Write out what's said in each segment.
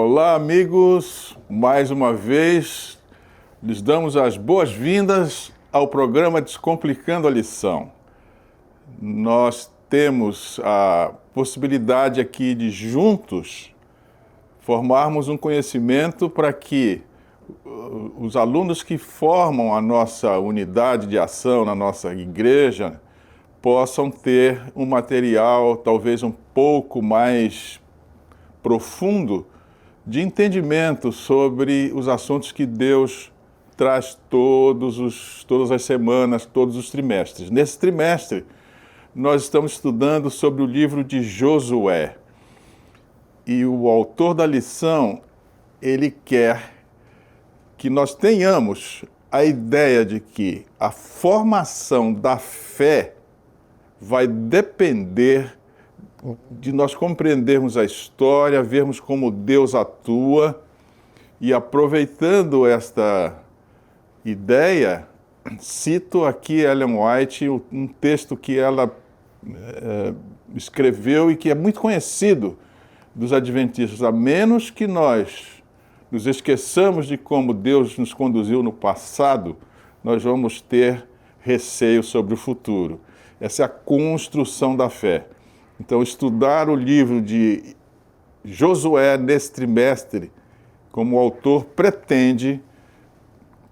Olá, amigos. Mais uma vez, lhes damos as boas-vindas ao programa Descomplicando a Lição. Nós temos a possibilidade aqui de juntos formarmos um conhecimento para que os alunos que formam a nossa unidade de ação na nossa igreja possam ter um material talvez um pouco mais profundo de entendimento sobre os assuntos que Deus traz todas as semanas, todos os trimestres. Nesse trimestre, nós estamos estudando sobre o livro de Josué. E o autor da lição, ele quer que nós tenhamos a ideia de que a formação da fé vai depender de nós compreendermos a história, vermos como Deus atua e, aproveitando esta ideia, cito aqui Ellen White, um texto que ela escreveu e que é muito conhecido dos adventistas. A menos que nós nos esqueçamos de como Deus nos conduziu no passado, nós vamos ter receio sobre o futuro. Essa é a construção da fé. Então, estudar o livro de Josué nesse trimestre, como o autor pretende,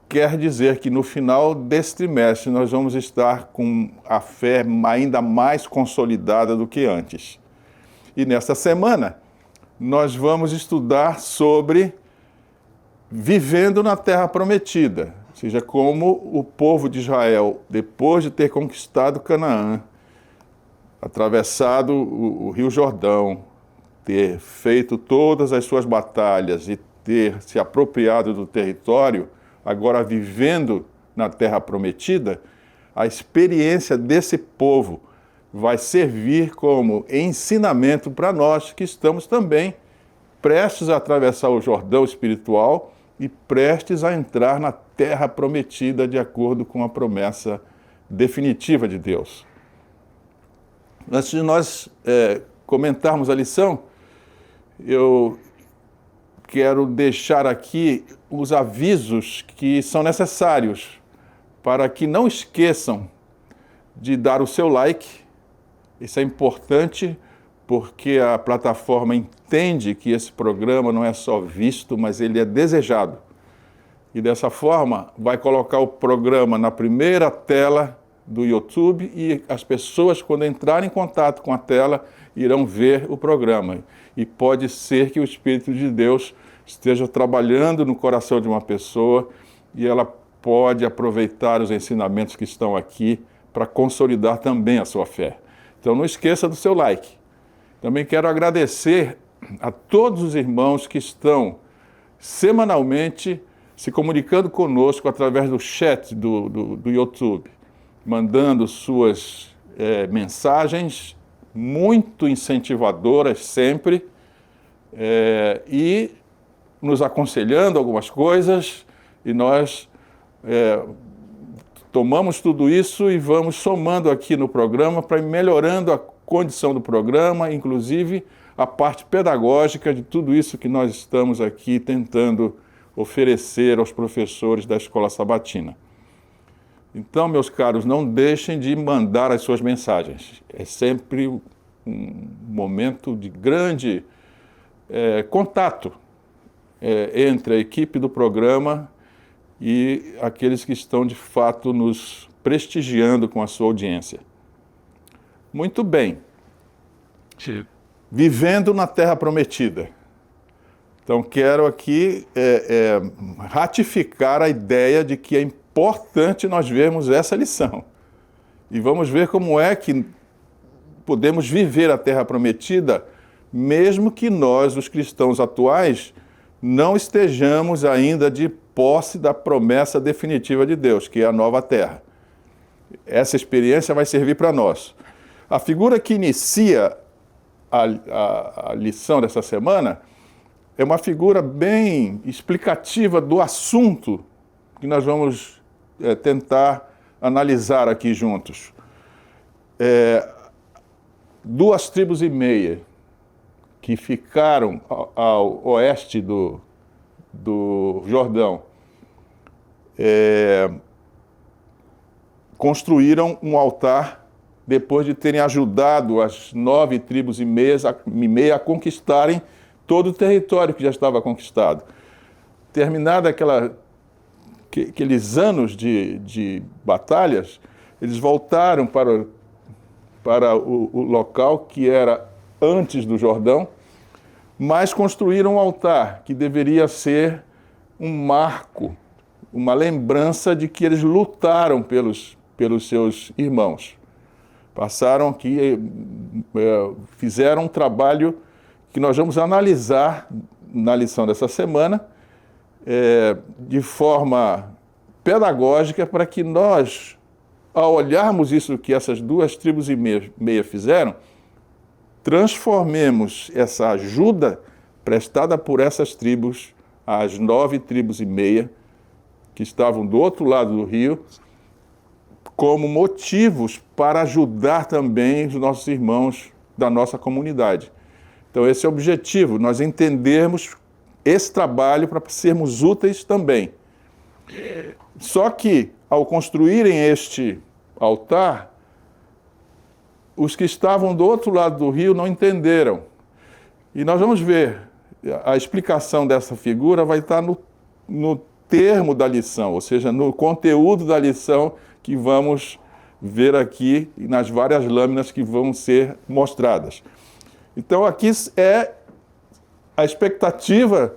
quer dizer que no final desse trimestre nós vamos estar com a fé ainda mais consolidada do que antes. E nesta semana, nós vamos estudar sobre vivendo na Terra Prometida, ou seja, como o povo de Israel, depois de ter conquistado Canaã, atravessado o Rio Jordão, ter feito todas as suas batalhas e ter se apropriado do território, agora vivendo na Terra Prometida, a experiência desse povo vai servir como ensinamento para nós que estamos também prestes a atravessar o Jordão espiritual e prestes a entrar na Terra Prometida de acordo com a promessa definitiva de Deus. Antes de nós comentarmos a lição, eu quero deixar aqui os avisos que são necessários para que não esqueçam de dar o seu like. Isso é importante porque a plataforma entende que esse programa não é só visto, mas ele é desejado. E dessa forma vai colocar o programa na primeira tela do YouTube e as pessoas, quando entrarem em contato com a tela, irão ver o programa. E pode ser que o Espírito de Deus esteja trabalhando no coração de uma pessoa e ela pode aproveitar os ensinamentos que estão aqui para consolidar também a sua fé. Então não esqueça do seu like. Também quero agradecer a todos os irmãos que estão semanalmente se comunicando conosco através do chat do YouTube, mandando suas mensagens muito incentivadoras sempre e nos aconselhando algumas coisas, e nós tomamos tudo isso e vamos somando aqui no programa para ir melhorando a condição do programa, inclusive a parte pedagógica de tudo isso que nós estamos aqui tentando oferecer aos professores da Escola Sabatina. Então, meus caros, não deixem de mandar as suas mensagens. É sempre um momento de grande contato entre a equipe do programa e aqueles que estão, de fato, nos prestigiando com a sua audiência. Muito bem. Vivendo na Terra Prometida. Então, quero aqui ratificar a ideia de que é importante nós vermos essa lição. E vamos ver como é que podemos viver a Terra Prometida, mesmo que nós, os cristãos atuais, não estejamos ainda de posse da promessa definitiva de Deus, que é a nova Terra. Essa experiência vai servir para nós. A figura que inicia a lição dessa semana é uma figura bem explicativa do assunto que nós vamos tentar analisar aqui juntos. 2,5 tribos. que ficaram ao oeste do Jordão, construíram um altar depois de terem ajudado as 9 tribos e meia a conquistarem todo o território que já estava conquistado. Terminada aqueles anos de batalhas, eles voltaram para o local que era antes do Jordão, mas construíram um altar que deveria ser um marco, uma lembrança de que eles lutaram pelos seus irmãos. Passaram aqui, fizeram um trabalho que nós vamos analisar na lição dessa semana, de forma pedagógica, para que nós, ao olharmos isso que essas 2 tribos e meia fizeram, transformemos essa ajuda prestada por essas tribos, as 9 tribos e meia, que estavam do outro lado do rio, como motivos para ajudar também os nossos irmãos da nossa comunidade. Então esse é o objetivo, nós entendermos esse trabalho para sermos úteis também. Só que, ao construírem este altar, os que estavam do outro lado do rio não entenderam. E nós vamos ver, a explicação dessa figura vai estar no termo da lição, ou seja, no conteúdo da lição que vamos ver aqui nas várias lâminas que vão ser mostradas. Então aqui é a expectativa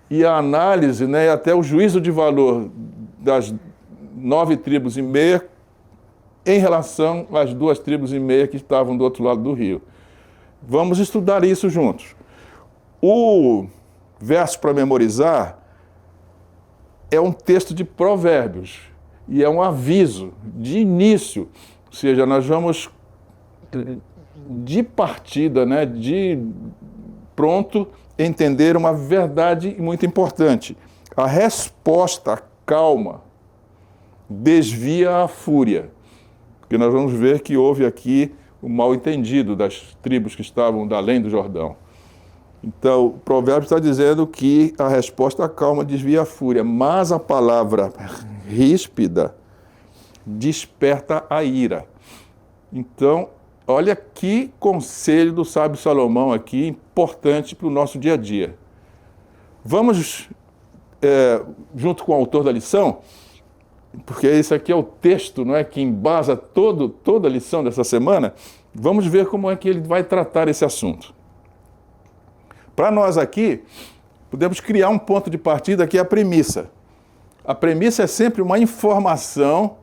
e a análise, né, e até o juízo de valor das 9 tribos e meia em relação às 2 tribos e meia que estavam do outro lado do rio. Vamos estudar isso juntos. O verso para memorizar é um texto de Provérbios e é um aviso de início, ou seja, nós vamos de partida, né, de pronto, entender uma verdade muito importante. A resposta calma desvia a fúria, porque nós vamos ver que houve aqui o mal-entendido das tribos que estavam além do Jordão. Então, o provérbio está dizendo que a resposta calma desvia a fúria, mas a palavra ríspida desperta a ira. Então, olha que conselho do sábio Salomão aqui, importante para o nosso dia a dia. Vamos, junto com o autor da lição, porque esse aqui é o texto, não é, que embasa toda a lição dessa semana, vamos ver como é que ele vai tratar esse assunto. Para nós aqui, podemos criar um ponto de partida que é a premissa. A premissa é sempre uma informação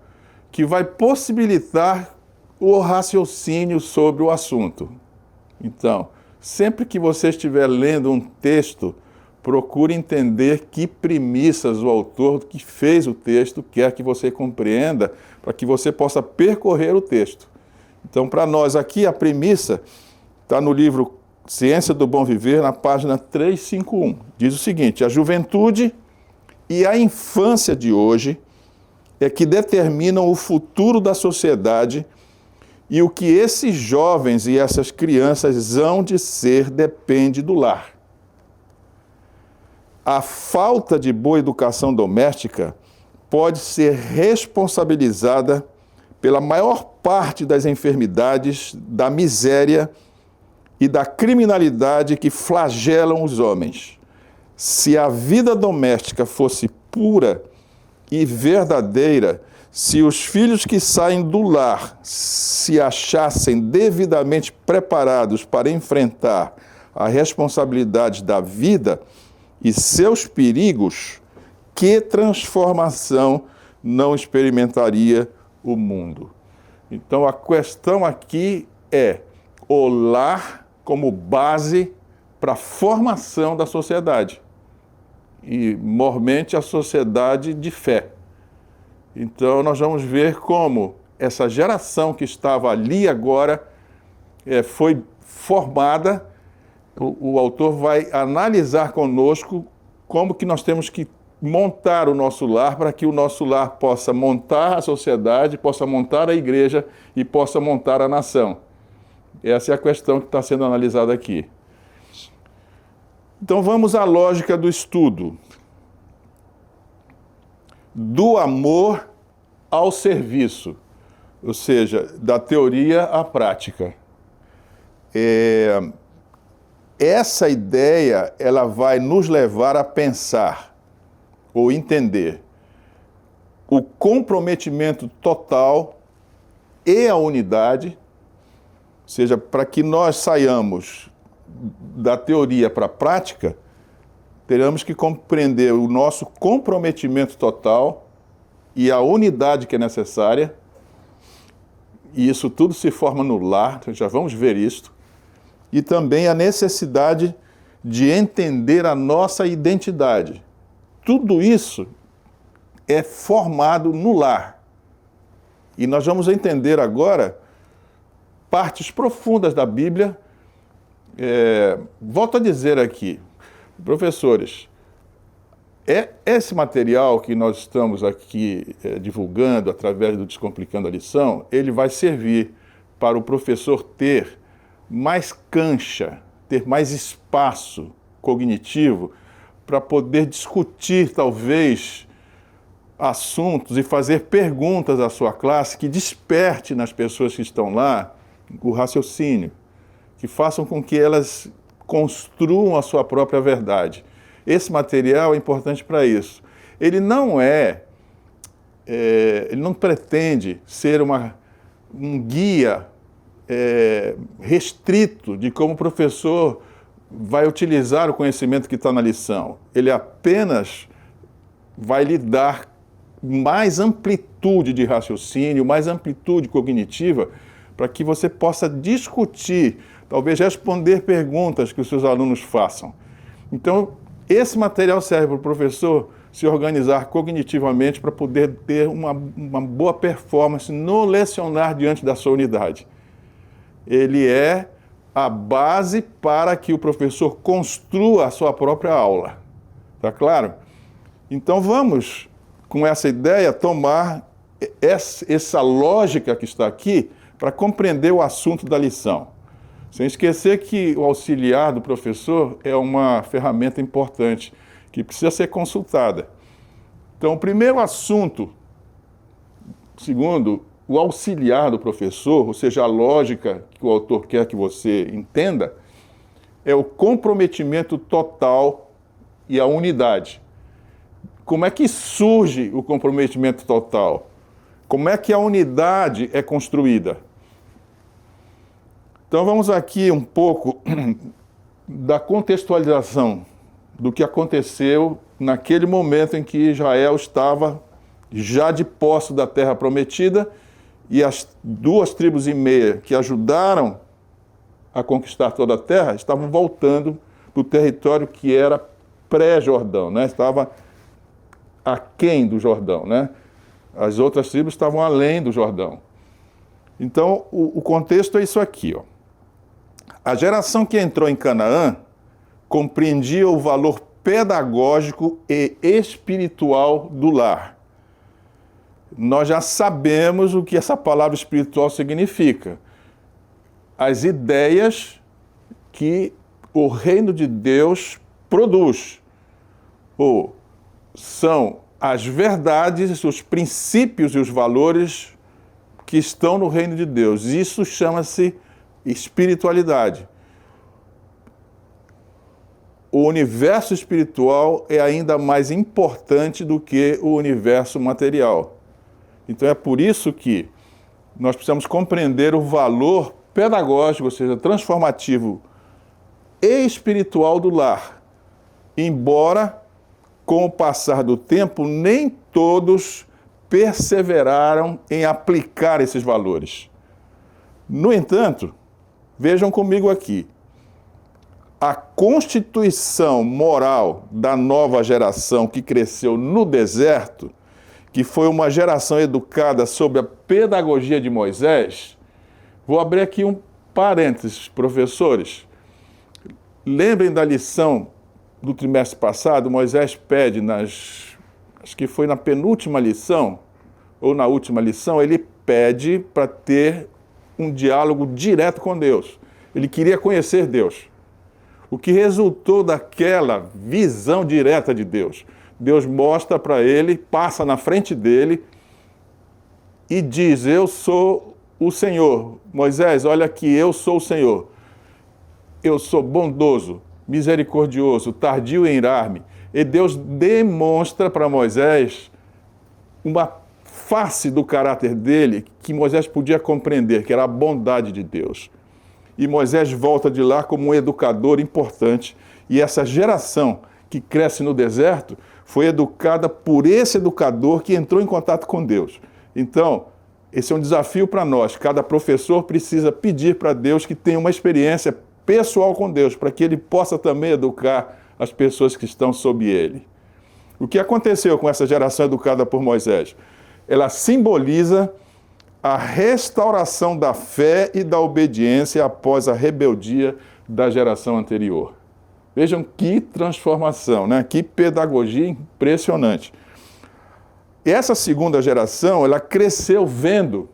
que vai possibilitar o raciocínio sobre o assunto. Então, sempre que você estiver lendo um texto, procure entender que premissas o autor que fez o texto quer que você compreenda, para que você possa percorrer o texto. Então, para nós aqui, a premissa está no livro Ciência do Bom Viver, na página 351. Diz o seguinte: a juventude e a infância de hoje é que determinam o futuro da sociedade, e o que esses jovens e essas crianças hão de ser depende do lar. A falta de boa educação doméstica pode ser responsabilizada pela maior parte das enfermidades, da miséria e da criminalidade que flagelam os homens. Se a vida doméstica fosse pura e verdadeira, se os filhos que saem do lar se achassem devidamente preparados para enfrentar a responsabilidade da vida e seus perigos, que transformação não experimentaria o mundo? Então a questão aqui é o lar como base para a formação da sociedade, e mormente a sociedade de fé. Então nós vamos ver como essa geração que estava ali agora foi formada. O autor vai analisar conosco como que nós temos que montar o nosso lar para que o nosso lar possa montar a sociedade, possa montar a igreja e possa montar a nação. Essa é a questão que está sendo analisada aqui. Então vamos à lógica do estudo. Do amor ao serviço, ou seja, da teoria à prática. Essa ideia, ela vai nos levar a pensar ou entender o comprometimento total e a unidade, ou seja, para que nós saiamos da teoria para a prática, teremos que compreender o nosso comprometimento total e a unidade que é necessária, e isso tudo se forma no lar, então já vamos ver isto, e também a necessidade de entender a nossa identidade. Tudo isso é formado no lar. E nós vamos entender agora partes profundas da Bíblia. Volto a dizer aqui, professores, esse material que nós estamos aqui divulgando através do Descomplicando a Lição, ele vai servir para o professor ter mais cancha, ter mais espaço cognitivo para poder discutir, talvez, assuntos e fazer perguntas à sua classe que desperte nas pessoas que estão lá o raciocínio, que façam com que elas construam a sua própria verdade. Esse material é importante para isso. Ele não ele não pretende ser um guia restrito de como o professor vai utilizar o conhecimento que está na lição. Ele apenas vai lhe dar mais amplitude de raciocínio, mais amplitude cognitiva, para que você possa discutir, talvez responder perguntas que os seus alunos façam. Então, esse material serve para o professor se organizar cognitivamente para poder ter uma boa performance no lecionar diante da sua unidade. Ele é a base para que o professor construa a sua própria aula. Tá claro? Então vamos, com essa ideia, tomar essa lógica que está aqui para compreender o assunto da lição. Sem esquecer que o auxiliar do professor é uma ferramenta importante que precisa ser consultada. Então, o primeiro assunto, segundo o auxiliar do professor, ou seja, a lógica que o autor quer que você entenda, é o comprometimento total e a unidade. Como é que surge o comprometimento total? Como é que a unidade é construída? Então vamos aqui um pouco da contextualização do que aconteceu naquele momento em que Israel estava já de posse da terra prometida e as 2,5 tribos que ajudaram a conquistar toda a terra estavam voltando do território que era pré-Jordão, né? Estava aquém do Jordão, né? As outras tribos estavam além do Jordão. Então, o contexto é isso aqui, ó. A geração que entrou em Canaã compreendia o valor pedagógico e espiritual do lar. Nós já sabemos o que essa palavra espiritual significa. As ideias que o reino de Deus produz, ou são as verdades, os princípios e os valores que estão no reino de Deus. Isso chama-se espiritualidade. O universo espiritual é ainda mais importante do que o universo material. Então é por isso que nós precisamos compreender o valor pedagógico, ou seja, transformativo e espiritual do lar. Embora, com o passar do tempo, nem todos perseveraram em aplicar esses valores. No entanto, vejam comigo aqui, a constituição moral da nova geração que cresceu no deserto, que foi uma geração educada sob a pedagogia de Moisés, vou abrir aqui um parênteses, professores. Lembrem da lição do trimestre passado, Moisés pede, acho que foi na penúltima lição, ou na última lição, ele pede para ter um diálogo direto com Deus. Ele queria conhecer Deus. O que resultou daquela visão direta de Deus. Deus mostra para ele, passa na frente dele e diz: eu sou o Senhor. Moisés, olha aqui, eu sou o Senhor. Eu sou bondoso, misericordioso, tardio em irar-me. E Deus demonstra para Moisés uma face do caráter dele que Moisés podia compreender, que era a bondade de Deus. E Moisés volta de lá como um educador importante. E essa geração que cresce no deserto foi educada por esse educador que entrou em contato com Deus. Então, esse é um desafio para nós. Cada professor precisa pedir para Deus que tenha uma experiência pessoal com Deus, para que ele possa também educar as pessoas que estão sob ele. O que aconteceu com essa geração educada por Moisés? Ela simboliza a restauração da fé e da obediência após a rebeldia da geração anterior. Vejam que transformação, né? Que pedagogia impressionante. E essa segunda geração, ela cresceu vendo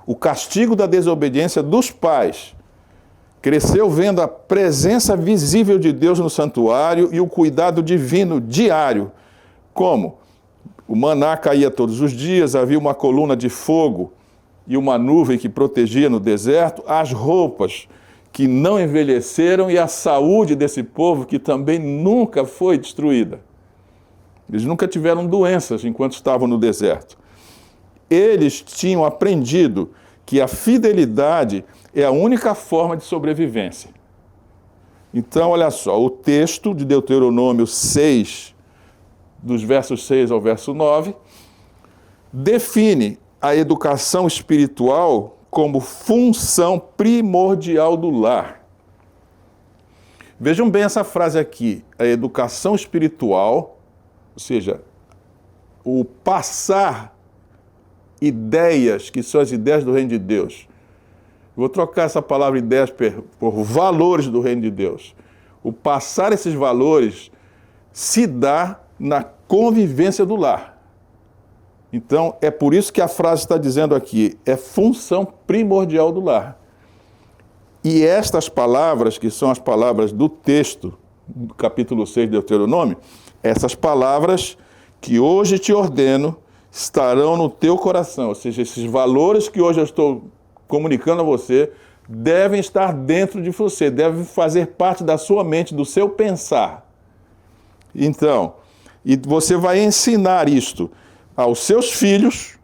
o castigo da desobediência dos pais. Cresceu vendo a presença visível de Deus no santuário e o cuidado divino diário. Como? O maná caía todos os dias, havia uma coluna de fogo e uma nuvem que protegia no deserto, as roupas que não envelheceram e a saúde desse povo que também nunca foi destruída. Eles nunca tiveram doenças enquanto estavam no deserto. Eles tinham aprendido que a fidelidade é a única forma de sobrevivência. Então, olha só, o texto de Deuteronômio 6, dos versos 6 ao verso 9, define a educação espiritual como função primordial do lar. Vejam bem essa frase aqui, a educação espiritual, ou seja, o passar ideias, que são as ideias do reino de Deus. Vou trocar essa palavra ideias por valores do reino de Deus. O passar esses valores se dá na convivência do lar. Então, é por isso que a frase está dizendo aqui, é função primordial do lar. E estas palavras, que são as palavras do texto, do capítulo 6 de Deuteronômio, essas palavras que hoje te ordeno estarão no teu coração. Ou seja, esses valores que hoje eu estou comunicando a você devem estar dentro de você, devem fazer parte da sua mente, do seu pensar. Então, e você vai ensinar isto aos seus filhos,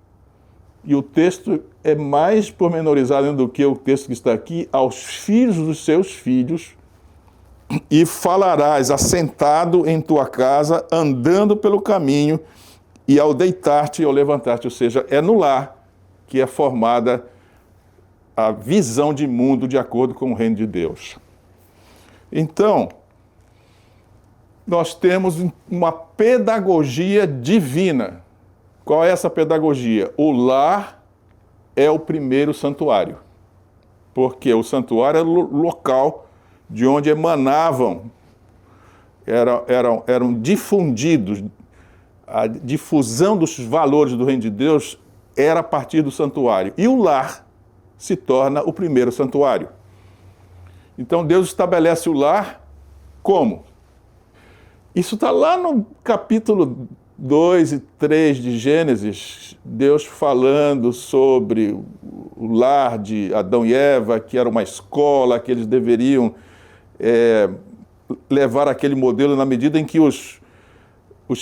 e o texto é mais pormenorizado do que o texto que está aqui, aos filhos dos seus filhos, e falarás assentado em tua casa, andando pelo caminho, e ao deitar-te e ao levantar-te. Ou seja, é no lar que é formada a visão de mundo de acordo com o reino de Deus. Então, nós temos uma pedagogia divina. Qual é essa pedagogia? O lar é o primeiro santuário, porque o santuário é o local de onde emanavam, eram difundidos, a difusão dos valores do reino de Deus era a partir do santuário. E o lar se torna o primeiro santuário. Então Deus estabelece o lar como? Isso está lá no capítulo 2 e 3 de Gênesis, Deus falando sobre o lar de Adão e Eva, que era uma escola, que eles deveriam levar aquele modelo na medida em que os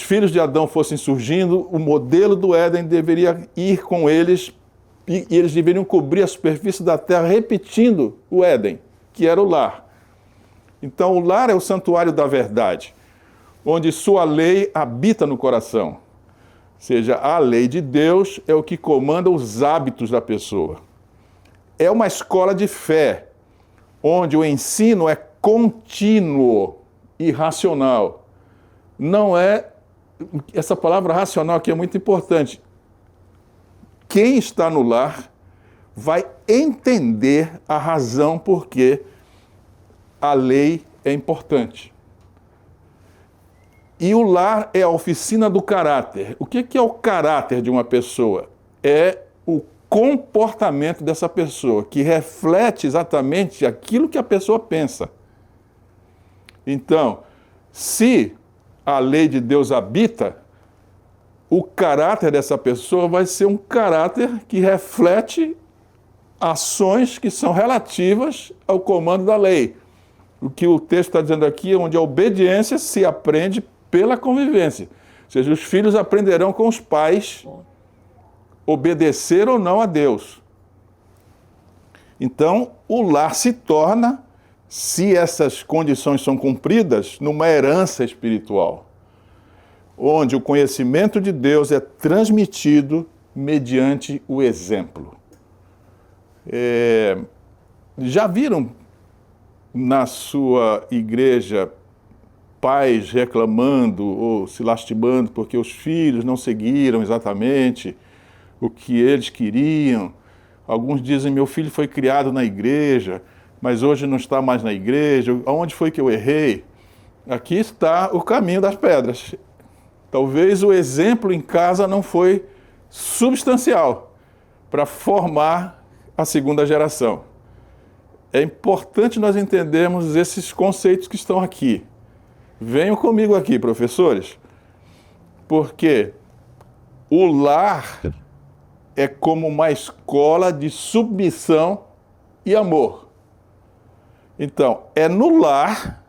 filhos de Adão fossem surgindo, o modelo do Éden deveria ir com eles e eles deveriam cobrir a superfície da terra repetindo o Éden, que era o lar. Então o lar é o santuário da verdade, onde sua lei habita no coração. Ou seja, a lei de Deus é o que comanda os hábitos da pessoa. É uma escola de fé, onde o ensino é contínuo e racional. Não é... Essa palavra racional aqui é muito importante. Quem está no lar vai entender a razão por que a lei é importante. E o lar é a oficina do caráter. O que é o caráter de uma pessoa? É o comportamento dessa pessoa, que reflete exatamente aquilo que a pessoa pensa. Então, se a lei de Deus habita, o caráter dessa pessoa vai ser um caráter que reflete ações que são relativas ao comando da lei. O que o texto está dizendo aqui é onde a obediência se aprende pela convivência. Ou seja, os filhos aprenderão com os pais obedecer ou não a Deus. Então, o lar se torna, se essas condições são cumpridas, numa herança espiritual, onde o conhecimento de Deus é transmitido mediante o exemplo. Já viram na sua igreja pais reclamando ou se lastimando porque os filhos não seguiram exatamente o que eles queriam? Alguns dizem, meu filho foi criado na igreja, mas hoje não está mais na igreja. Aonde foi que eu errei? Aqui está o caminho das pedras. Talvez o exemplo em casa não foi substancial para formar a segunda geração. É importante nós entendermos esses conceitos que estão aqui. Venham comigo aqui, professores, porque o lar é como uma escola de submissão e amor. Então, é no lar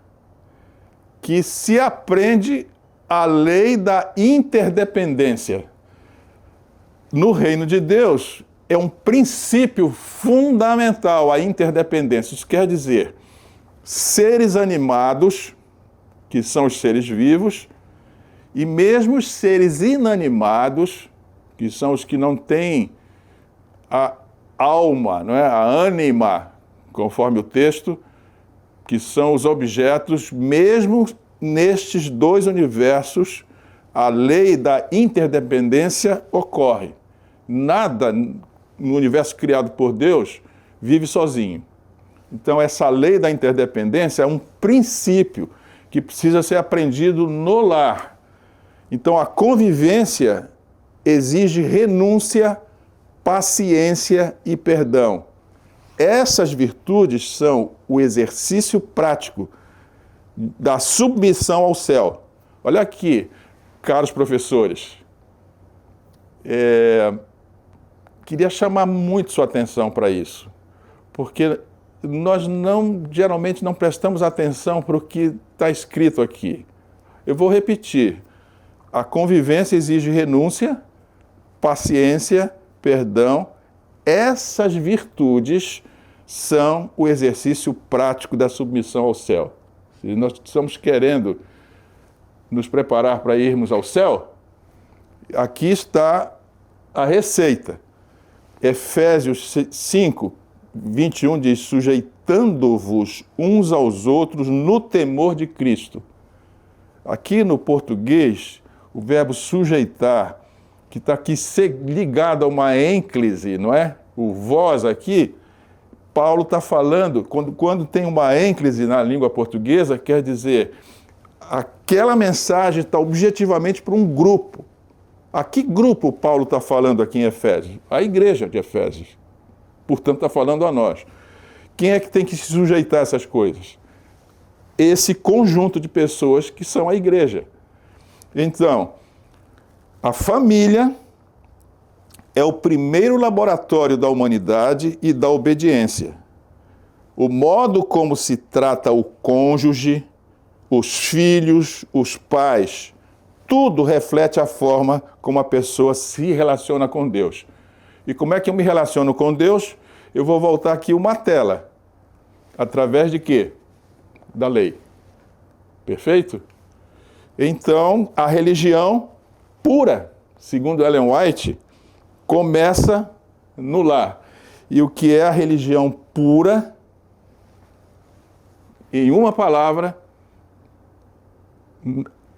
que se aprende a lei da interdependência. No reino de Deus, é um princípio fundamental a interdependência. Isso quer dizer, seres animados, que são os seres vivos, e mesmo os seres inanimados, que são os que não têm a alma, não é? A ânima, conforme o texto, que são os objetos, mesmo nestes dois universos, a lei da interdependência ocorre. Nada no universo criado por Deus vive sozinho. Então, essa lei da interdependência é um princípio que precisa ser aprendido no lar. Então, a convivência exige renúncia, paciência e perdão. Essas virtudes são o exercício prático da submissão ao céu. Olha aqui, caros professores, queria chamar muito sua atenção para isso, porque nós geralmente não prestamos atenção para o que está escrito aqui. Eu vou repetir. A convivência exige renúncia, paciência, perdão. Essas virtudes são o exercício prático da submissão ao céu. Se nós estamos querendo nos preparar para irmos ao céu, aqui está a receita. Efésios 5, 21 diz, sujeitando-vos uns aos outros no temor de Cristo. Aqui no português, o verbo sujeitar, que está aqui ligado a uma ênclise, não é? O vós aqui, Paulo está falando, quando tem uma ênclise na língua portuguesa, quer dizer, aquela mensagem está objetivamente para um grupo. A que grupo Paulo está falando aqui em Efésios? A igreja de Efésios. Portanto, está falando a nós. Quem é que tem que se sujeitar a essas coisas? Esse conjunto de pessoas que são a igreja. Então, a família é o primeiro laboratório da humanidade e da obediência. O modo como se trata o cônjuge, os filhos, os pais, tudo reflete a forma como a pessoa se relaciona com Deus. E como é que eu me relaciono com Deus? Eu vou voltar aqui uma tela. Através de quê? Da lei. Perfeito? Então, a religião pura, segundo Ellen White, começa no lar. E o que é a religião pura? Em uma palavra,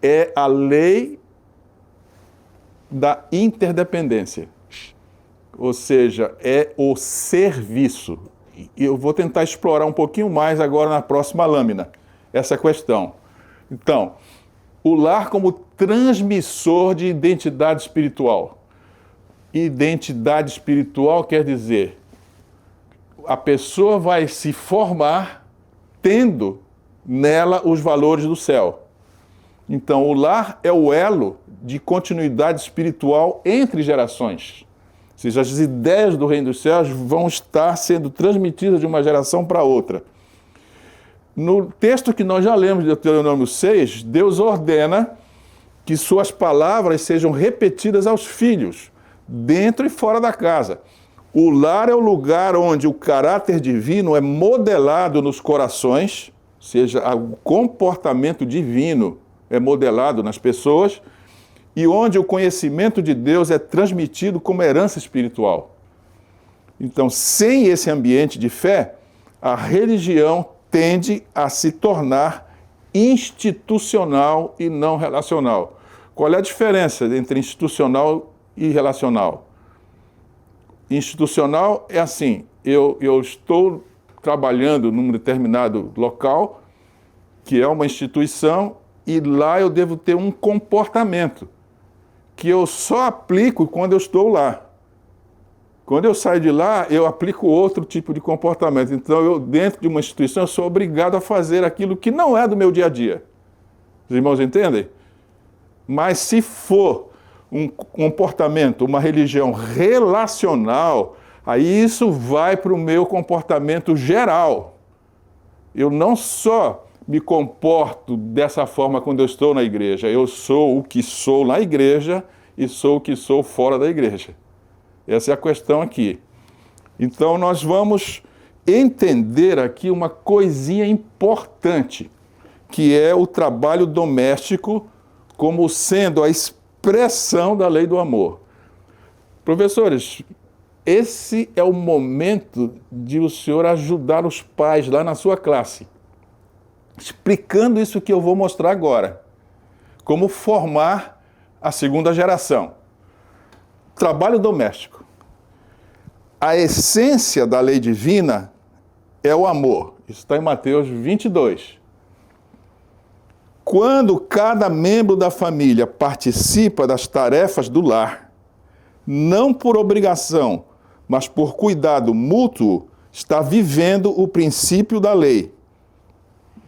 é a lei da interdependência. Ou seja, é o serviço. E eu vou tentar explorar um pouquinho mais agora na próxima lâmina, essa questão. Então, o lar como transmissor de identidade espiritual. Identidade espiritual quer dizer, a pessoa vai se formar tendo nela os valores do céu. Então, o lar é o elo de continuidade espiritual entre gerações. Ou seja, as ideias do reino dos céus vão estar sendo transmitidas de uma geração para outra. No texto que nós já lemos de Deuteronômio 6, Deus ordena que suas palavras sejam repetidas aos filhos, dentro e fora da casa. O lar é o lugar onde o caráter divino é modelado nos corações, ou seja, o comportamento divino é modelado nas pessoas, e onde o conhecimento de Deus é transmitido como herança espiritual. Então, sem esse ambiente de fé, a religião tende a se tornar institucional e não relacional. Qual é a diferença entre institucional e relacional? Institucional é assim, eu estou trabalhando num determinado local, que é uma instituição, e lá eu devo ter um comportamento que eu só aplico quando eu estou lá. Quando eu saio de lá, eu aplico outro tipo de comportamento. Então, eu, dentro de uma instituição, eu sou obrigado a fazer aquilo que não é do meu dia a dia. Os irmãos entendem? Mas se for um comportamento, uma religião relacional, aí isso vai para o meu comportamento geral. Eu não só me comporto dessa forma quando eu estou na igreja, eu sou o que sou na igreja e sou o que sou fora da igreja. Essa é a questão aqui. Então, nós vamos entender aqui uma coisinha importante, que é o trabalho doméstico como sendo a expressão da lei do amor. Professores, esse é o momento de o senhor ajudar os pais lá na sua classe, explicando isso que eu vou mostrar agora. Como formar a segunda geração. Trabalho doméstico. A essência da lei divina é o amor. Isso está em Mateus 22. Quando cada membro da família participa das tarefas do lar, não por obrigação, mas por cuidado mútuo, está vivendo o princípio da lei.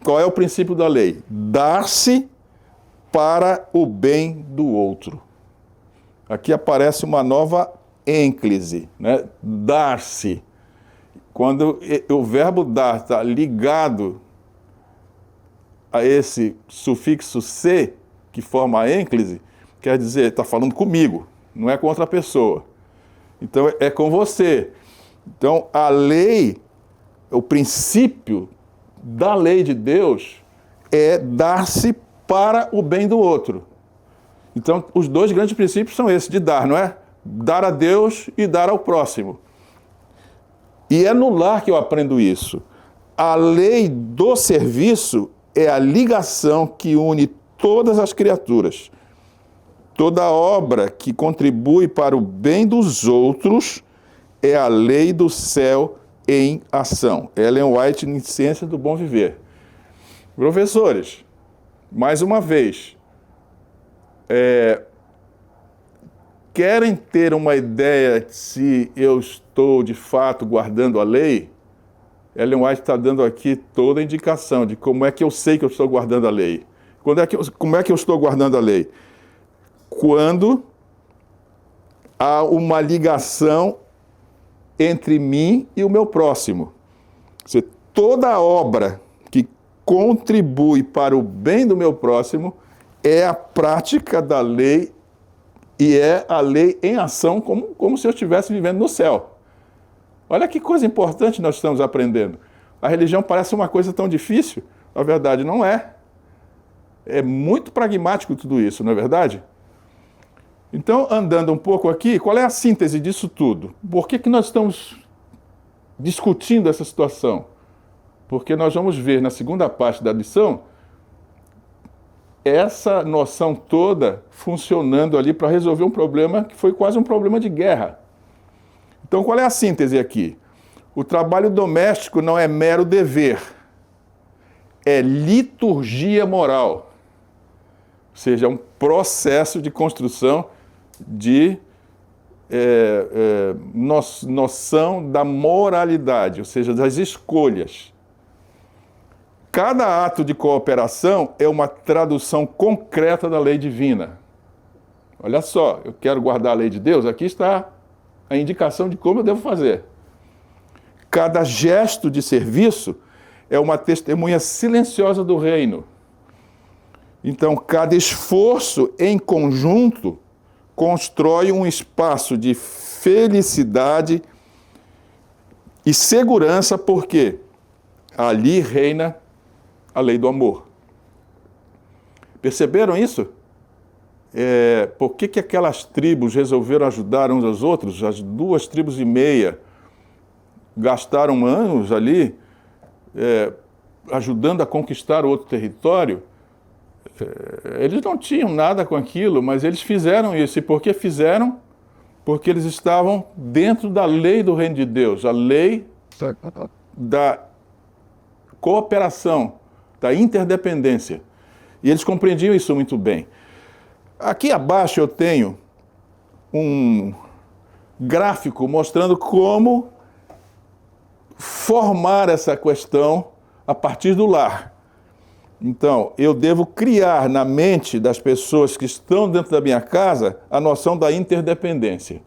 Qual é o princípio da lei? Dar-se para o bem do outro. Aqui aparece uma nova ênclise, né? Dar-se. Quando o verbo dar está ligado a esse sufixo se, que forma a ênclise, quer dizer, está falando comigo, não é com outra pessoa. Então, é com você. Então, a lei, o princípio da lei de Deus é dar-se para o bem do outro. Então, os dois grandes princípios são esses, de dar, não é? Dar a Deus e dar ao próximo. E é no lar que eu aprendo isso. A lei do serviço é a ligação que une todas as criaturas. Toda obra que contribui para o bem dos outros é a lei do céu em ação. Ellen White, em Ciência do Bom Viver. Professores, mais uma vez, querem ter uma ideia se eu estou de fato guardando a lei? Ellen White está dando aqui toda a indicação de como é que eu sei que eu estou guardando a lei. Como é que eu estou guardando a lei? Quando há uma ligação entre mim e o meu próximo. Toda obra que contribui para o bem do meu próximo é a prática da lei e é a lei em ação, como se eu estivesse vivendo no céu. Olha que coisa importante nós estamos aprendendo. A religião parece uma coisa tão difícil, na verdade não é. É muito pragmático tudo isso, não é verdade? Então, andando um pouco aqui, qual é a síntese disso tudo? Por que nós estamos discutindo essa situação? Porque nós vamos ver na segunda parte da lição essa noção toda funcionando ali para resolver um problema que foi quase um problema de guerra. Então, qual é a síntese aqui? O trabalho doméstico não é mero dever, é liturgia moral. Ou seja, é um processo de construção de noção da moralidade, ou seja, das escolhas. cada ato de cooperação é uma tradução concreta da lei divina. Olha só, eu quero guardar a lei de Deus, aqui está a indicação de como eu devo fazer. Cada gesto de serviço é uma testemunha silenciosa do reino. Então, cada esforço em conjunto constrói um espaço de felicidade e segurança, porque ali reina a lei do amor. Perceberam isso? Por que aquelas tribos resolveram ajudar uns aos outros? As 2,5 tribos gastaram anos ali ajudando a conquistar outro território. Eles não tinham nada com aquilo, mas eles fizeram isso. E por que fizeram? Porque eles estavam dentro da lei do reino de Deus, a lei da cooperação, da interdependência. E eles compreendiam isso muito bem. Aqui abaixo eu tenho um gráfico mostrando como formar essa questão a partir do lar. Então, eu devo criar na mente das pessoas que estão dentro da minha casa a noção da interdependência.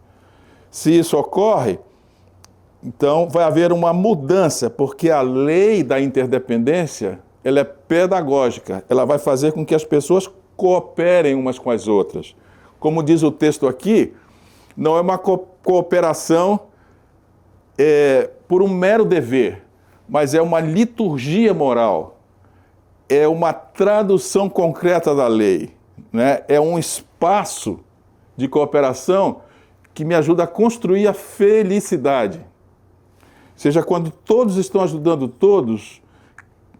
Se isso ocorre, então vai haver uma mudança, porque a lei da interdependência, ela é pedagógica, ela vai fazer com que as pessoas cooperem umas com as outras. Como diz o texto aqui, não é uma cooperação por um mero dever, mas é uma liturgia moral, é uma tradução concreta da lei, né? É um espaço de cooperação que me ajuda a construir a felicidade. Ou seja, quando todos estão ajudando todos,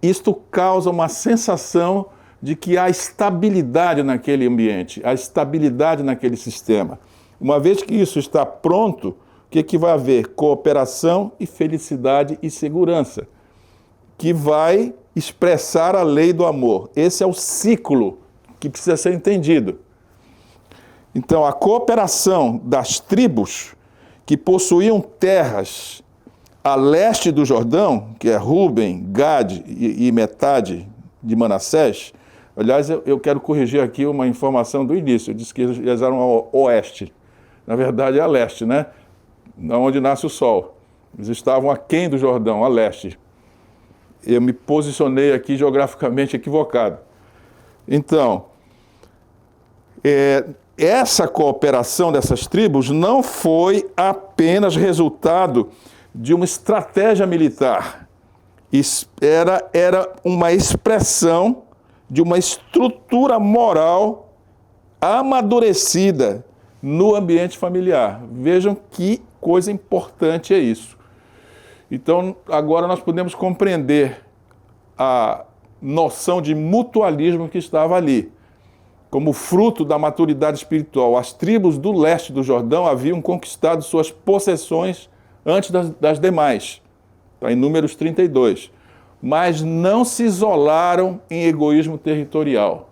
isto causa uma sensação de que há estabilidade naquele ambiente, há estabilidade naquele sistema. Uma vez que isso está pronto, o que vai haver? Cooperação e felicidade e segurança, que vai expressar a lei do amor. Esse é o ciclo que precisa ser entendido. Então, a cooperação das tribos que possuíam terras a leste do Jordão, que é Ruben, Gade e metade de Manassés. Aliás, eu quero corrigir aqui uma informação do início. Eu disse que eles eram ao oeste. Na verdade, é a leste, né? Onde nasce o sol. Eles estavam aquém do Jordão, a leste. Eu me posicionei aqui geograficamente equivocado. Então, essa cooperação dessas tribos não foi apenas resultado de uma estratégia militar. Era uma expressão de uma estrutura moral amadurecida no ambiente familiar. Vejam que coisa importante é isso. Então, agora nós podemos compreender a noção de mutualismo que estava ali. Como fruto da maturidade espiritual, as tribos do leste do Jordão haviam conquistado suas possessões antes das demais. Está em Números 32. Mas não se isolaram em egoísmo territorial.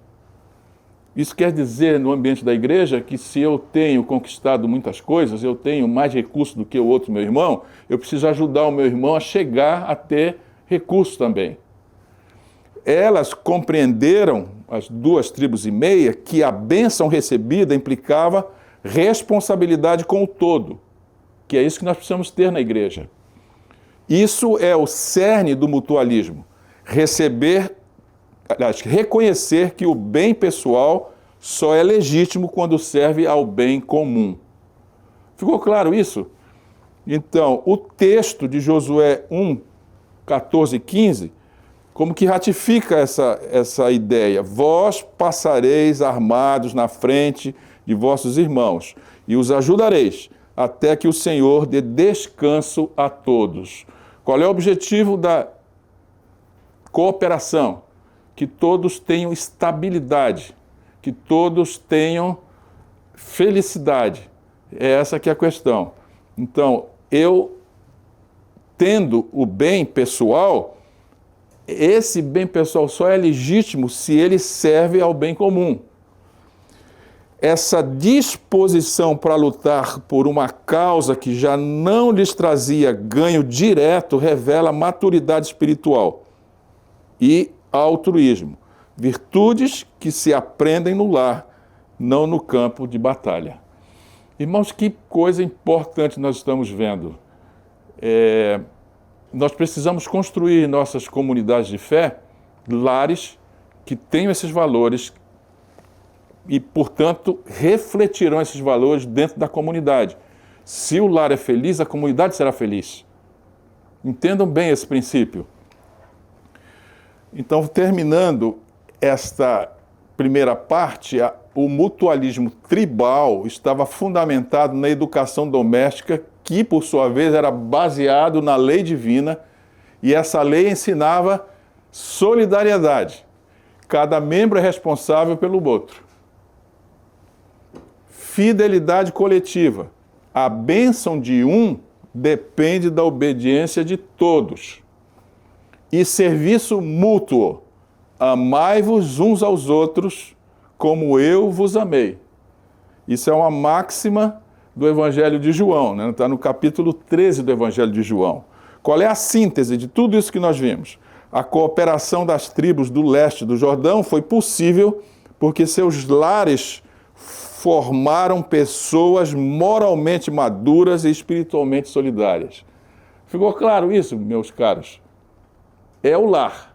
Isso quer dizer, no ambiente da igreja, que se eu tenho conquistado muitas coisas, eu tenho mais recursos do que o outro meu irmão, eu preciso ajudar o meu irmão a chegar a ter recursos também. Elas compreenderam, as 2,5 tribos, que a bênção recebida implicava responsabilidade com o todo, que é isso que nós precisamos ter na igreja. Isso é o cerne do mutualismo. Reconhecer que o bem pessoal só é legítimo quando serve ao bem comum. Ficou claro isso? Então, o texto de Josué 1, 14 e 15, como que ratifica essa ideia. Vós passareis armados na frente de vossos irmãos e os ajudareis, até que o Senhor dê descanso a todos. Qual é o objetivo da cooperação? Que todos tenham estabilidade, que todos tenham felicidade. É essa que é a questão. Então, eu tendo o bem pessoal, esse bem pessoal só é legítimo se ele serve ao bem comum. Essa disposição para lutar por uma causa que já não lhes trazia ganho direto revela maturidade espiritual. e altruísmo. Virtudes que se aprendem no lar, não no campo de batalha. Irmãos, que coisa importante nós estamos vendo. Nós precisamos construir nossas comunidades de fé, lares que tenham esses valores e, portanto, refletirão esses valores dentro da comunidade. Se o lar é feliz, a comunidade será feliz. Entendam bem esse princípio. Então, terminando esta primeira parte, o mutualismo tribal estava fundamentado na educação doméstica, que, por sua vez, era baseado na lei divina, e essa lei ensinava solidariedade. Cada membro é responsável pelo outro. Fidelidade coletiva. A bênção de um depende da obediência de todos. E serviço mútuo. Amai-vos uns aos outros como eu vos amei. Isso é uma máxima do Evangelho de João, né? Está no capítulo 13 do Evangelho de João. Qual é a síntese de tudo isso que nós vimos? A cooperação das tribos do leste do Jordão foi possível porque seus lares formaram pessoas moralmente maduras e espiritualmente solidárias. Ficou claro isso, meus caros? É o lar,